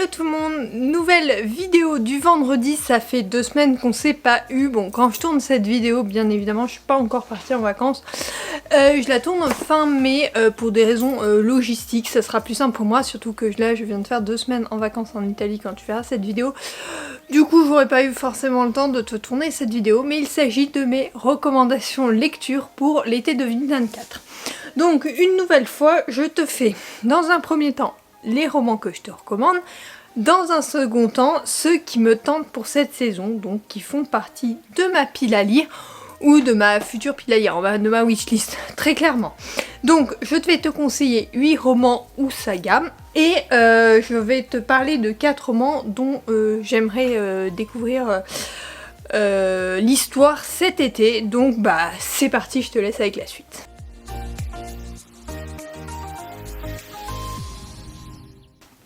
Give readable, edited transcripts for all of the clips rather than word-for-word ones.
Hello tout le monde, nouvelle vidéo du vendredi, ça fait 2 semaines qu'on s'est pas eu. Bon, quand je tourne cette vidéo, bien évidemment, je suis pas encore partie en vacances. Je la tourne fin mai pour des raisons logistiques, ça sera plus simple pour moi, surtout que là je viens de faire 2 semaines en vacances en Italie quand tu verras cette vidéo. Du coup, j'aurais pas eu forcément le temps de te tourner cette vidéo, mais il s'agit de mes recommandations lecture pour l'été 2024. Donc, une nouvelle fois, je te fais dans un premier temps les romans que je te recommande, dans un second temps ceux qui me tentent pour cette saison, donc qui font partie de ma pile à lire ou de ma future pile à lire, de ma wishlist, très clairement. Donc je vais te conseiller 8 romans ou sagas et je vais te parler de 4 romans dont j'aimerais découvrir l'histoire cet été, donc bah c'est parti, je te laisse avec la suite.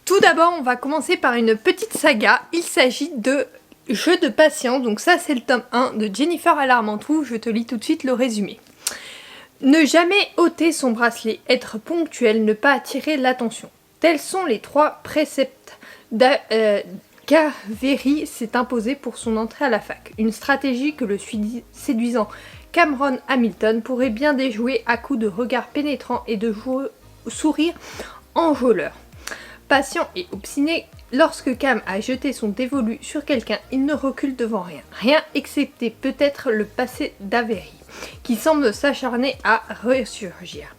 Tout d'abord, on va commencer par une petite saga. Il s'agit de Jeu de patience. Donc ça, c'est le tome 1 de Jennifer Armentrout. Je te lis tout de suite le résumé. Ne jamais ôter son bracelet, être ponctuel, ne pas attirer l'attention. Tels sont les 3 préceptes qu'Avery s'est imposé pour son entrée à la fac. Une stratégie que le séduisant Cameron Hamilton pourrait bien déjouer à coups de regards pénétrants et de sourires enjôleurs. Patient et obstiné, lorsque Cam a jeté son dévolu sur quelqu'un, il ne recule devant rien. Rien excepté peut-être le passé d'Avery, qui semble s'acharner à ressurgir.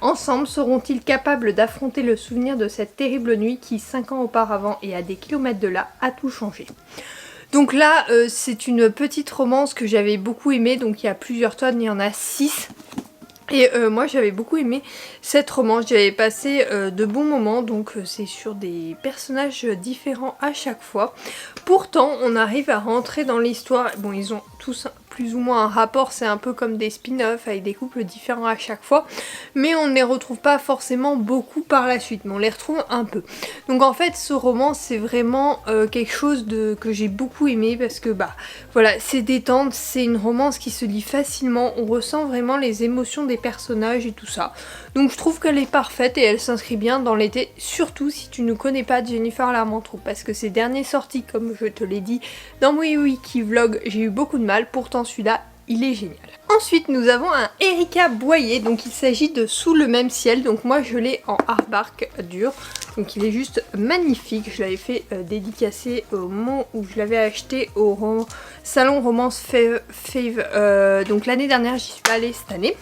Ensemble, seront-ils capables d'affronter le souvenir de cette terrible nuit qui, 5 ans auparavant et à des kilomètres de là, a tout changé. Donc là, c'est une petite romance que j'avais beaucoup aimée, donc il y a plusieurs tomes, il y en a 6. Et moi j'avais beaucoup aimé cette romance, j'avais passé de bons moments, donc c'est sur des personnages différents à chaque fois. Pourtant on arrive à rentrer dans l'histoire, bon ils ont tous plus ou moins un rapport, c'est un peu comme des spin-offs avec des couples différents à chaque fois, mais on ne les retrouve pas forcément beaucoup par la suite, mais on les retrouve un peu. Donc en fait ce roman c'est vraiment quelque chose que j'ai beaucoup aimé parce que bah voilà, c'est détente, c'est une romance qui se lit facilement, on ressent vraiment les émotions des personnages et tout ça. Donc je trouve qu'elle est parfaite et elle s'inscrit bien dans l'été, surtout si tu ne connais pas Jennifer Armentrout, parce que ces dernières sorties, comme je te l'ai dit dans mon Wiki Vlog, j'ai eu beaucoup de mal, pourtant celui-là il est génial. Ensuite nous avons un Erika Boyer, donc il s'agit de Sous le même ciel, donc moi je l'ai en hardback dur, donc il est juste magnifique, je l'avais fait dédicacer au moment où je l'avais acheté au salon Romance Fave, donc l'année dernière, j'y suis pas allée cette année,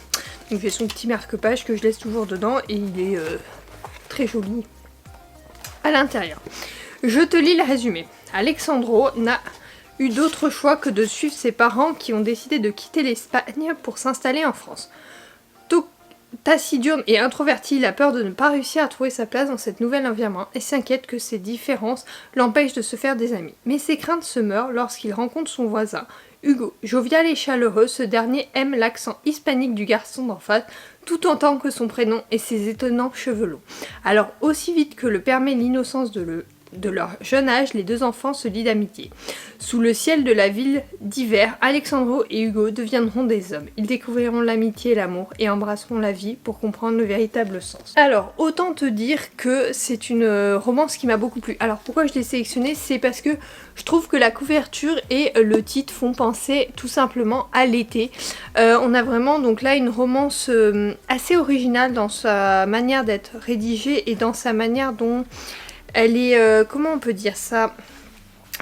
donc j'ai son petit marque-page que je laisse toujours dedans et il est très joli à l'intérieur. Je te lis le résumé. Alexandro n'a eu d'autre choix que de suivre ses parents qui ont décidé de quitter l'Espagne pour s'installer en France. Taciturne et introverti, il a peur de ne pas réussir à trouver sa place dans cette nouvelle environnement et s'inquiète que ses différences l'empêchent de se faire des amis. Mais ses craintes se meurent lorsqu'il rencontre son voisin, Hugo. Jovial et chaleureux, ce dernier aime l'accent hispanique du garçon d'en face, tout autant que son prénom et ses étonnants cheveux longs. Alors aussi vite que le permet l'innocence de leur jeune âge, les deux enfants se lient d'amitié. Sous le ciel de la ville d'hiver, Alexandro et Hugo deviendront des hommes. Ils découvriront l'amitié et l'amour et embrasseront la vie pour comprendre le véritable sens. Alors, autant te dire que c'est une romance qui m'a beaucoup plu. Alors, pourquoi je l'ai sélectionnée? C'est parce que je trouve que la couverture et le titre font penser tout simplement à l'été. On a vraiment donc là une romance assez originale dans sa manière d'être rédigée et dans sa manière dont elle est, comment on peut dire ça,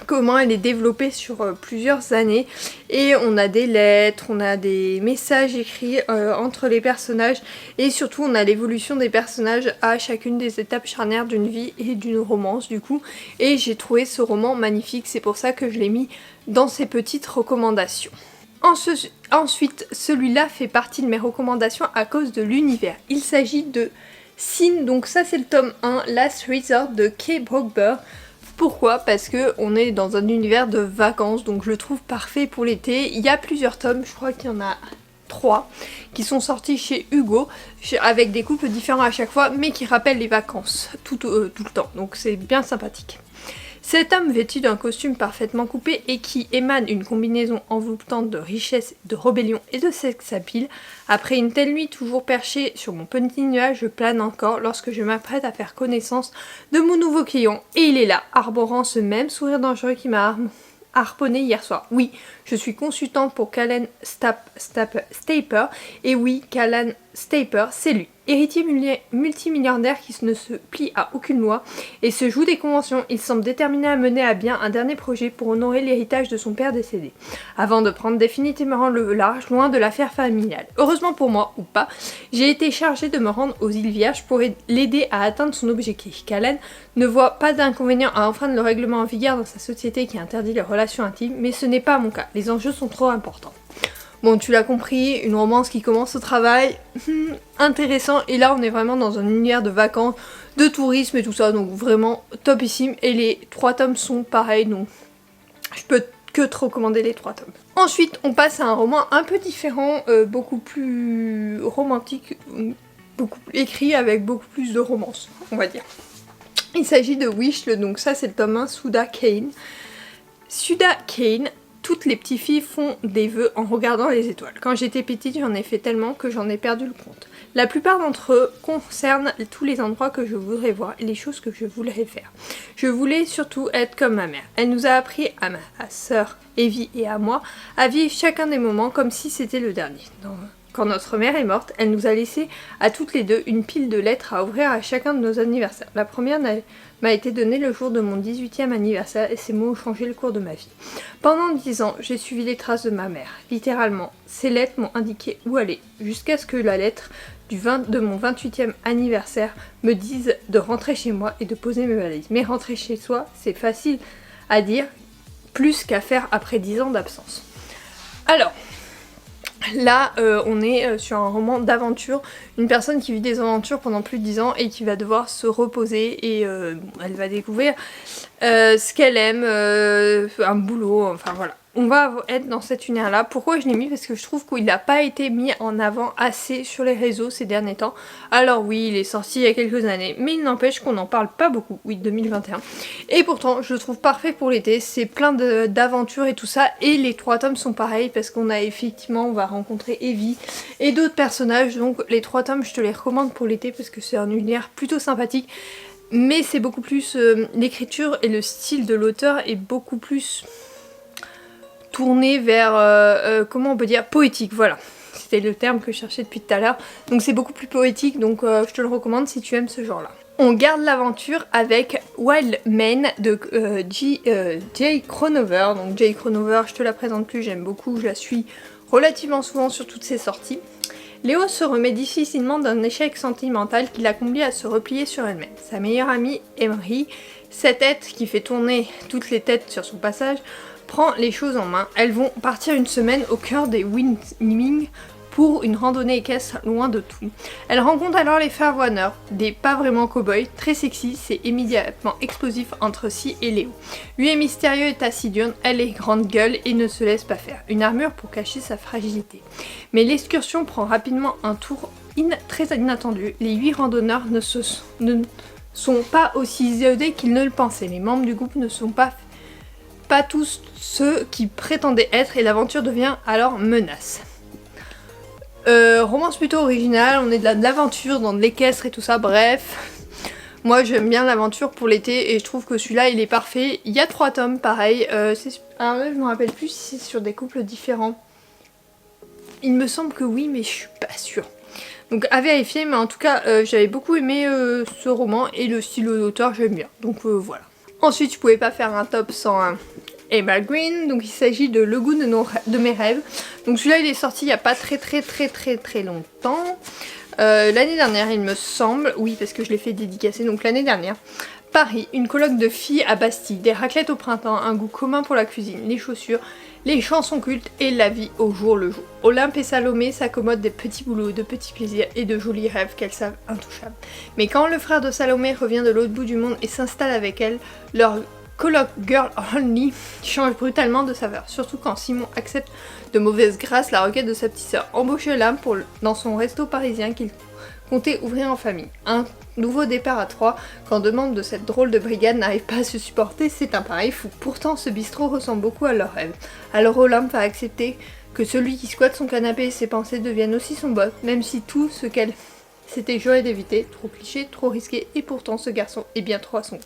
comment elle est développée sur plusieurs années, et on a des lettres, on a des messages écrits entre les personnages, et surtout on a l'évolution des personnages à chacune des étapes charnières d'une vie et d'une romance du coup, et j'ai trouvé ce roman magnifique, c'est pour ça que je l'ai mis dans ces petites recommandations. Ensuite, celui-là fait partie de mes recommandations à cause de l'univers. Il s'agit de Sin, donc ça c'est le tome 1, Last Resort de Kay Brockberg. Pourquoi? Parce que on est dans un univers de vacances, donc je le trouve parfait pour l'été. Il y a plusieurs tomes, je crois qu'il y en a 3, qui sont sortis chez Hugo, avec des couples différents à chaque fois, mais qui rappellent les vacances tout le temps, donc c'est bien sympathique. Cet homme vêtu d'un costume parfaitement coupé et qui émane une combinaison envoûtante de richesse, de rébellion et de sex appeal, après une telle nuit toujours perchée sur mon petit nuage, je plane encore lorsque je m'apprête à faire connaissance de mon nouveau client. Et il est là, arborant ce même sourire dangereux qui m'a harponné hier soir. Oui, je suis consultante pour Callan Staper, et oui, Callan Staper, c'est lui. Héritier multimilliardaire qui ne se plie à aucune loi et se joue des conventions, il semble déterminé à mener à bien un dernier projet pour honorer l'héritage de son père décédé, avant de prendre définitivement le large, loin de l'affaire familiale. Heureusement pour moi, ou pas, j'ai été chargée de me rendre aux îles Vierges pour l'aider à atteindre son objectif. Callan ne voit pas d'inconvénient à enfreindre le règlement en vigueur dans sa société qui interdit les relations intimes, mais ce n'est pas mon cas, les enjeux sont trop importants. Bon, tu l'as compris, une romance qui commence au travail, intéressant, et là on est vraiment dans un univers de vacances, de tourisme et tout ça, donc vraiment topissime, et les 3 tomes sont pareils, donc je peux que te recommander les 3 tomes. Ensuite, on passe à un roman un peu différent, beaucoup plus romantique, écrit avec beaucoup plus de romance, on va dire. Il s'agit de Wish, donc ça c'est le tome 1, Suda Kane. Suda Kane, toutes les petites filles font des vœux en regardant les étoiles. Quand j'étais petite, j'en ai fait tellement que j'en ai perdu le compte. La plupart d'entre eux concernent tous les endroits que je voudrais voir et les choses que je voudrais faire. Je voulais surtout être comme ma mère. Elle nous a appris, à ma sœur Evie et à moi, à vivre chacun des moments comme si c'était le dernier. Quand notre mère est morte, elle nous a laissé à toutes les deux une pile de lettres à ouvrir à chacun de nos anniversaires. La première m'a été donnée le jour de mon 18e anniversaire et ces mots ont changé le cours de ma vie. Pendant 10 ans, j'ai suivi les traces de ma mère. Littéralement, ces lettres m'ont indiqué où aller, jusqu'à ce que la lettre de mon 28e anniversaire me dise de rentrer chez moi et de poser mes valises. Mais rentrer chez soi, c'est facile à dire, plus qu'à faire après 10 ans d'absence. Alors, là, on est sur un roman d'aventure, une personne qui vit des aventures pendant plus de 10 ans et qui va devoir se reposer et elle va découvrir ce qu'elle aime, un boulot, enfin voilà. On va être dans cet univers-là. Pourquoi je l'ai mis? Parce que je trouve qu'il n'a pas été mis en avant assez sur les réseaux ces derniers temps. Alors oui, il est sorti il y a quelques années, mais il n'empêche qu'on n'en parle pas beaucoup. Oui, 2021. Et pourtant, je le trouve parfait pour l'été. C'est plein d'aventures et tout ça. Et les 3 tomes sont pareils parce qu'on a effectivement, on va rencontrer Evie et d'autres personnages. Donc les 3 tomes, je te les recommande pour l'été parce que c'est un univers plutôt sympathique. Mais c'est beaucoup plus... l'écriture et le style de l'auteur est beaucoup plus... tourné vers, comment on peut dire, poétique, voilà. C'était le terme que je cherchais depuis tout à l'heure. Donc c'est beaucoup plus poétique, donc je te le recommande si tu aimes ce genre-là. On garde l'aventure avec Wild Man de Jay Cronover. Donc Jay Cronover, je te la présente plus, j'aime beaucoup, je la suis relativement souvent sur toutes ses sorties. Léo se remet difficilement d'un échec sentimental qui l'a conduit à se replier sur elle-même. Sa meilleure amie, Emery, cette tête qui fait tourner toutes les têtes sur son passage, prend les choses en main. Elles vont partir une semaine au cœur des Wyoming pour une randonnée équestre loin de tout. Elle rencontre alors les frères Warner, des pas vraiment cow-boys, très sexy, c'est immédiatement explosif entre Si et Léo. Lui est mystérieux et taciturne, elle est grande gueule et ne se laisse pas faire. Une armure pour cacher sa fragilité. Mais l'excursion prend rapidement un tour très inattendu. Les 8 randonneurs ne sont pas aussi isolés qu'ils ne le pensaient. Les membres du groupe ne sont pas tous ceux qui prétendaient être et l'aventure devient alors menace. Romance plutôt originale, on est de l'aventure dans de l'équestre et tout ça, bref. Moi j'aime bien l'aventure pour l'été et je trouve que celui-là il est parfait. Il y a 3 tomes pareil, alors là je me rappelle plus si c'est sur des couples différents. Il me semble que oui mais je suis pas sûre. Donc à vérifier, mais en tout cas j'avais beaucoup aimé ce roman et le style d'auteur j'aime bien, donc voilà. Ensuite, je pouvais pas faire un top sans un Emma Green, donc il s'agit de Le goût de mes rêves. Donc celui-là, il est sorti il y a pas très longtemps. L'année dernière, il me semble, oui, parce que je l'ai fait dédicacer, donc l'année dernière. Paris, une colloque de filles à Bastille, des raclettes au printemps, un goût commun pour la cuisine, les chaussures, les chansons cultes et la vie au jour le jour. Olympe et Salomé s'accommodent des petits boulots, de petits plaisirs et de jolis rêves qu'elles savent intouchables. Mais quand le frère de Salomé revient de l'autre bout du monde et s'installe avec elle, leur colloque girl only change brutalement de saveur. Surtout quand Simon accepte de mauvaise grâce la requête de sa petite sœur. Embauche Olympe dans son resto parisien qu'il comptait ouvrir en famille. Un nouveau départ à 3 quand deux membres de cette drôle de brigade n'arrivent pas à se supporter, c'est un pareil fou. Pourtant ce bistrot ressemble beaucoup à leur rêve. Alors Olympe va accepter que celui qui squatte son canapé et ses pensées devienne aussi son boss, même si tout ce qu'elle s'était juré d'éviter, trop cliché, trop risqué, et pourtant ce garçon est bien trop à son goût.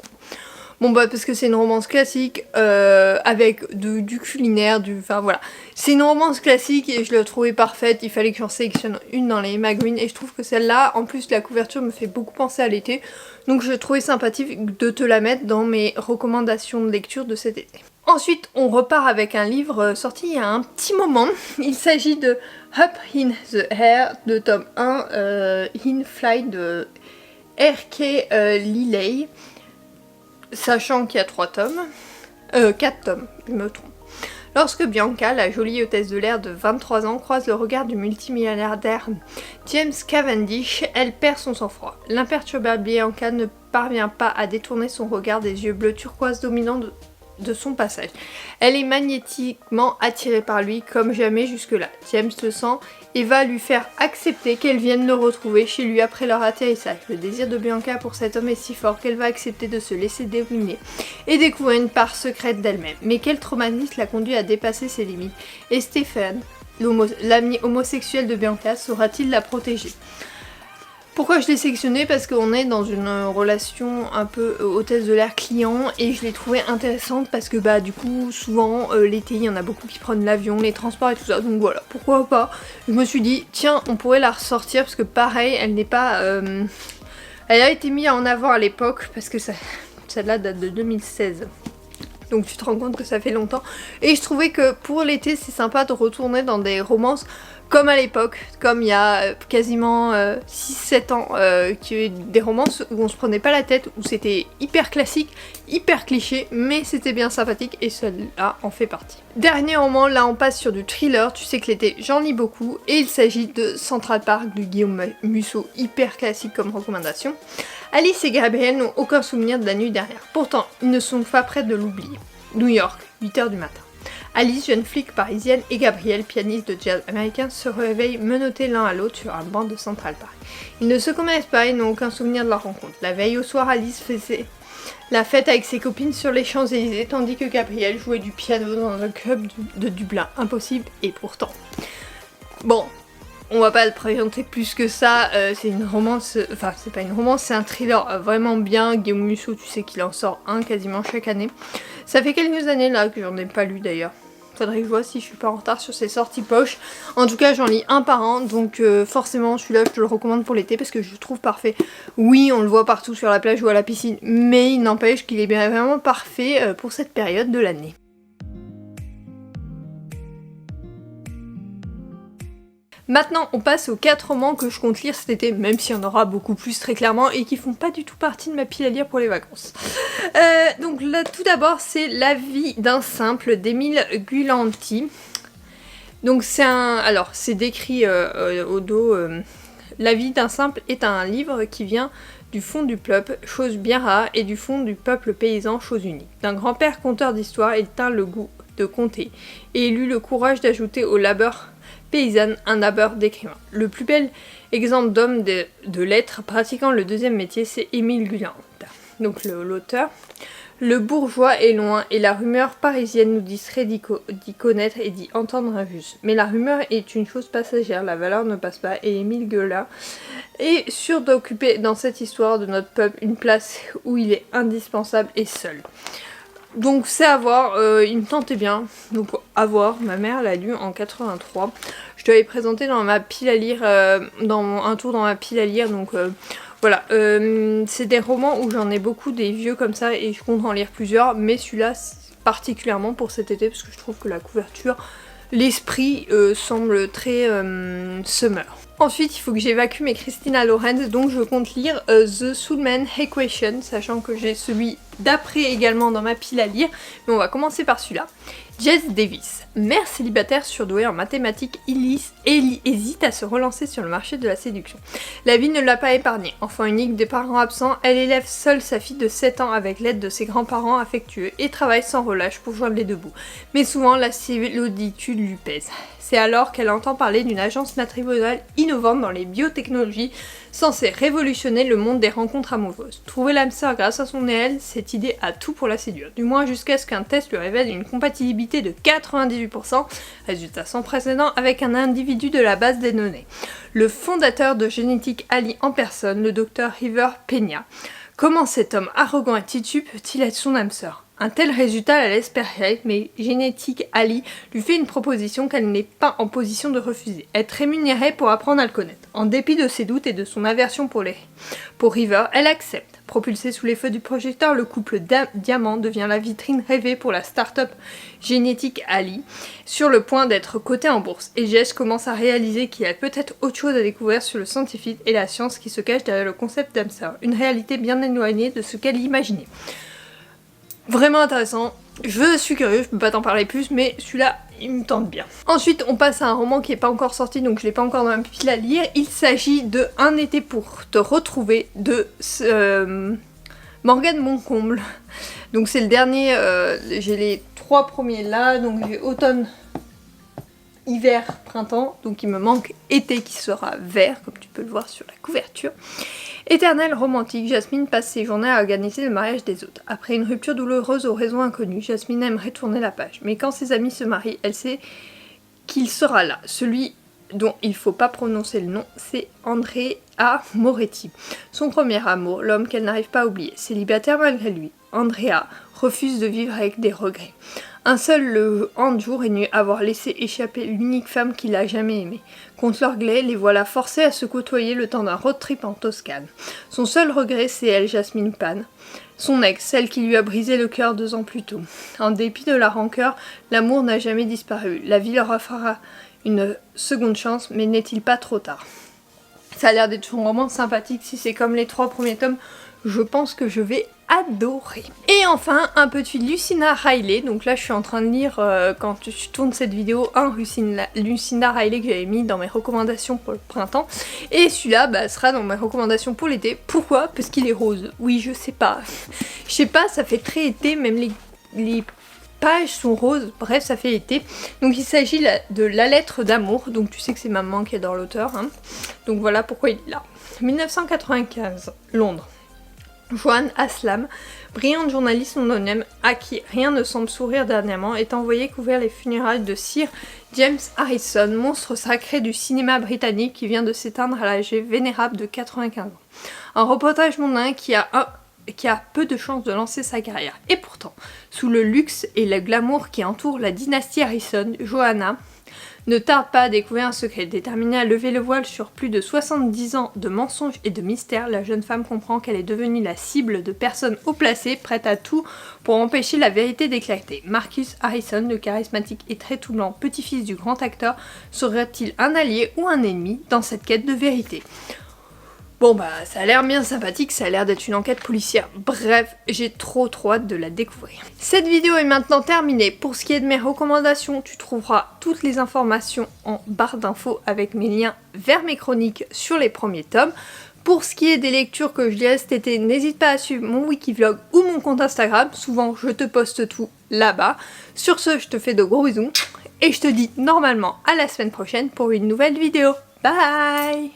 Bon bah parce que c'est une romance classique avec du culinaire, enfin voilà. C'est une romance classique et je l'ai trouvée parfaite, il fallait que j'en sélectionne une dans les Emma Green et je trouve que celle-là, en plus la couverture me fait beaucoup penser à l'été. Donc je trouvais sympathique de te la mettre dans mes recommandations de lecture de cet été. Ensuite on repart avec un livre sorti il y a un petit moment. Il s'agit de Up in the Air de tome 1, In Flight de R.K. Lilley. Sachant qu'il y a 4 tomes, je me trompe. Lorsque Bianca, la jolie hôtesse de l'air de 23 ans, croise le regard du multimilliardaire James Cavendish, elle perd son sang-froid. L'imperturbable Bianca ne parvient pas à détourner son regard des yeux bleus turquoise dominants de son passage. Elle est magnétiquement attirée par lui comme jamais jusque-là. James le sent et va lui faire accepter qu'elle vienne le retrouver chez lui après leur atterrissage. Le désir de Bianca pour cet homme est si fort qu'elle va accepter de se laisser dominer et découvrir une part secrète d'elle-même. Mais quel traumatisme l'a conduit à dépasser ses limites? Et Stéphane, l'ami homosexuel de Bianca, saura-t-il la protéger? Pourquoi je l'ai sélectionné? Parce qu'on est dans une relation un peu hôtesse de l'air client et je l'ai trouvée intéressante parce que bah du coup souvent l'été il y en a beaucoup qui prennent l'avion, les transports et tout ça, donc voilà, pourquoi pas. Je me suis dit tiens on pourrait la ressortir parce que pareil elle n'est pas... Elle a été mise en avant à l'époque parce que celle-là date de 2016. Donc tu te rends compte que ça fait longtemps. Et je trouvais que pour l'été c'est sympa de retourner dans des romances comme à l'époque, comme il y a quasiment 6-7 ans, qu'il y avait des romances où on se prenait pas la tête, où c'était hyper classique, hyper cliché, mais c'était bien sympathique et celle-là en fait partie. Dernier roman, là on passe sur du thriller, tu sais que l'été j'en lis beaucoup, et il s'agit de Central Park de Guillaume Musso, hyper classique comme recommandation. Alice et Gabriel n'ont aucun souvenir de la nuit dernière, pourtant ils ne sont pas près de l'oublier. New York, 8h du matin. Alice, jeune flic parisienne, et Gabriel, pianiste de jazz américain, se réveillent menottés l'un à l'autre sur un banc de Central Park. Ils ne se connaissent pas et n'ont aucun souvenir de leur rencontre. La veille au soir, Alice faisait la fête avec ses copines sur les Champs-Élysées, tandis que Gabriel jouait du piano dans un club de Dublin. Impossible, et pourtant. Bon, on va pas le présenter plus que ça, c'est une romance, enfin c'est pas une romance, c'est un thriller vraiment bien. Guillaume Musso, tu sais qu'il en sort un quasiment chaque année. Ça fait quelques années là que j'en ai pas lu d'ailleurs. Faudrait que je vois si je suis pas en retard sur ses sorties poche. En tout cas j'en lis un par an, donc forcément celui-là je te le recommande pour l'été parce que je le trouve parfait. Oui on le voit partout sur la plage ou à la piscine, mais il n'empêche qu'il est bien vraiment parfait pour cette période de l'année. Maintenant on passe aux 4 romans que je compte lire cet été, même s'il y en aura beaucoup plus très clairement et qui font pas du tout partie de ma pile à lire pour les vacances. Donc là tout d'abord c'est La vie d'un simple d'Émile Gulanti. Donc c'est décrit au dos. La vie d'un simple est un livre qui vient du fond du peuple, chose bien rare, et du fond du peuple paysan, chose unique. D'un grand-père conteur d'histoire, il tint le goût de conter et il eut le courage d'ajouter au labeur paysanne un labeur d'écrivain. Le plus bel exemple d'homme de lettres pratiquant le deuxième métier, c'est Émile Gulanti. Donc l'auteur. Le bourgeois est loin et la rumeur parisienne nous distraite d'y connaître et d'y entendre un juste. Mais la rumeur est une chose passagère, la valeur ne passe pas et Émile Gulanti est sûr d'occuper dans cette histoire de notre peuple une place où il est indispensable et seul. Donc c'est à voir, il me tentait bien, donc à voir. Ma mère l'a lu en 83. Je te l'avais présenté dans ma pile à lire, un tour dans ma pile à lire, donc voilà. C'est des romans où j'en ai beaucoup des vieux comme ça et je compte en lire plusieurs, mais celui-là particulièrement pour cet été parce que je trouve que la couverture, l'esprit semble très summer. Ensuite, il faut que j'évacue mes Christina Lorenz, donc je compte lire The Soulman Equation, sachant que j'ai celui d'après également dans ma pile à lire, mais on va commencer par celui-là. Jess Davis, mère célibataire surdouée en mathématiques, Ellie hésite à se relancer sur le marché de la séduction. La vie ne l'a pas épargnée. Enfant unique des parents absents, elle élève seule sa fille de 7 ans avec l'aide de ses grands-parents affectueux et travaille sans relâche pour joindre les deux bouts. Mais souvent, la solitude lui pèse. C'est alors qu'elle entend parler d'une agence matrimoniale innovante dans les biotechnologies, censée révolutionner le monde des rencontres amoureuses. Trouver l'âme sœur grâce à son elle, cette idée a tout pour la séduire, du moins jusqu'à ce qu'un test lui révèle une compatibilité de 98%, résultat sans précédent, avec un individu de la base des données. Le fondateur de Genetic Ali en personne, le docteur River Peña. Comment cet homme arrogant et têtu peut-il être son âme sœur? Un tel résultat la laisse perplexe, mais Genetic Ali lui fait une proposition qu'elle n'est pas en position de refuser, être rémunérée pour apprendre à le connaître. En dépit de ses doutes et de son aversion pour River, elle accepte. Propulsé sous les feux du projecteur, le couple Diamant devient la vitrine rêvée pour la start-up Genetic Ali, sur le point d'être cotée en bourse. Et Jess commence à réaliser qu'il y a peut-être autre chose à découvrir sur le scientifique et la science qui se cache derrière le concept d'âme sœur, une réalité bien éloignée de ce qu'elle imaginait. Vraiment intéressant, je suis curieuse, je peux pas t'en parler plus, mais celui-là, il me tente bien. Ensuite, on passe à un roman qui est pas encore sorti, donc je l'ai pas encore dans ma pile à lire. Il s'agit de Un été pour te retrouver de Morgane Moncomble. Donc c'est le dernier, j'ai les 3 premiers là, donc j'ai automne, hiver, printemps, donc il me manque été qui sera vert, comme tu peux le voir sur la couverture. Éternelle romantique, Jasmine passe ses journées à organiser le mariage des autres. Après une rupture douloureuse aux raisons inconnues, Jasmine aimerait tourner la page. Mais quand ses amis se marient, elle sait qu'il sera là. Celui dont il faut pas prononcer le nom, c'est Andrea Moretti. Son premier amour, l'homme qu'elle n'arrive pas à oublier. Célibataire malgré lui, Andrea refuse de vivre avec des regrets. Un seul le jour et nuit avoir laissé échapper l'unique femme qu'il a jamais aimée. Contre leur gré, les voilà forcés à se côtoyer le temps d'un road trip en Toscane. Son seul regret, c'est elle, Jasmine Pan. Son ex, celle qui lui a brisé le cœur 2 ans plus tôt. En dépit de la rancœur, l'amour n'a jamais disparu. La vie leur offrira une seconde chance, mais n'est-il pas trop tard? Ça a l'air d'être vraiment sympathique. Si c'est comme les 3 premiers tomes, je pense que je vais adorer. Et enfin, un petit Lucinda Riley. Donc là, je suis en train de lire, quand je tourne cette vidéo, un Lucinda Riley que j'avais mis dans mes recommandations pour le printemps. Et celui-là sera dans mes recommandations pour l'été. Pourquoi? Parce qu'il est rose. Oui, je sais pas. Je sais pas, ça fait très été, même les pages sont roses, bref, ça fait été. Donc il s'agit de La lettre d'amour. Donc tu sais que c'est maman qui adore l'auteur. Hein. Donc voilà pourquoi il est là. 1995, Londres. Joanne Aslam, brillante journaliste londonienne à qui rien ne semble sourire dernièrement, est envoyée couvrir les funérailles de Sir James Harrison, monstre sacré du cinéma britannique qui vient de s'éteindre à l'âge vénérable de 95 ans. Un reportage mondain qui a peu de chances de lancer sa carrière. Et pourtant, sous le luxe et le glamour qui entourent la dynastie Harrison, Joanna ne tarde pas à découvrir un secret. Déterminée à lever le voile sur plus de 70 ans de mensonges et de mystères, la jeune femme comprend qu'elle est devenue la cible de personnes haut placées, prêtes à tout pour empêcher la vérité d'éclater. Marcus Harrison, le charismatique et très troublant petit-fils du grand acteur, serait-il un allié ou un ennemi dans cette quête de vérité? Bon ça a l'air bien sympathique, ça a l'air d'être une enquête policière. Bref, j'ai trop hâte de la découvrir. Cette vidéo est maintenant terminée. Pour ce qui est de mes recommandations, tu trouveras toutes les informations en barre d'infos avec mes liens vers mes chroniques sur les premiers tomes. Pour ce qui est des lectures que je lirai cet été, n'hésite pas à suivre mon wikivlog ou mon compte Instagram. Souvent, je te poste tout là-bas. Sur ce, je te fais de gros bisous et je te dis normalement à la semaine prochaine pour une nouvelle vidéo. Bye!